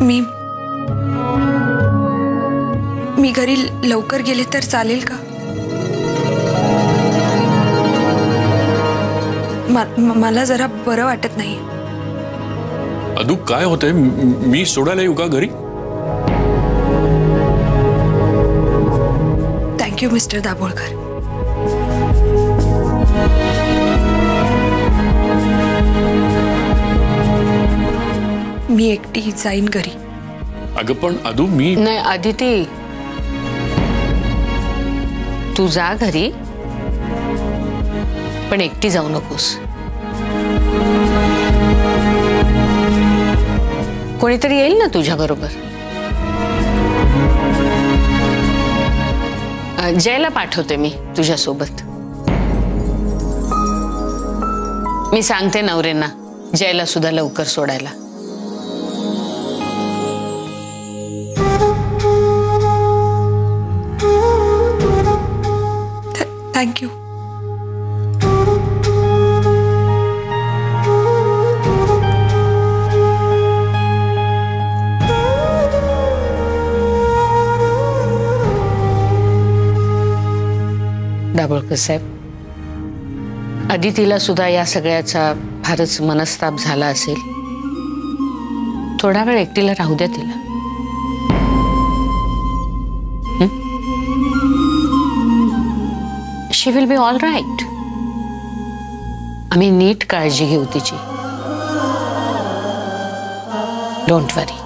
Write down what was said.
मी घरी लवकर गेले तर चालेल का? मला जरा बरं वाटत नाही. अदू काय होतंय? मी सोडायला येऊ का घरी? Thank you mister Dabholkar. मी एकटी जाईन घरी. अगं पण अदू मी नाही आदिती, तू जा घरी, पण एकटी जाऊ नकोस. कोणीतरी येईल ना तुझ्या बरोबर. जयला पाठवते मी तुझ्या सोबत. मी सांगते नवरेंना जयला सुद्धा लवकर सोडायला. थँक्यू. दाभोळकर साहेब, अदितीला सुद्धा या सगळ्याचा फारच मनस्ताप झाला असेल. थोडा वेळ एकटीला राहू द्या तिला. शी विल बी ऑल राईट. आम्ही नीट काळजी घेऊ तिची. डोंट वरी.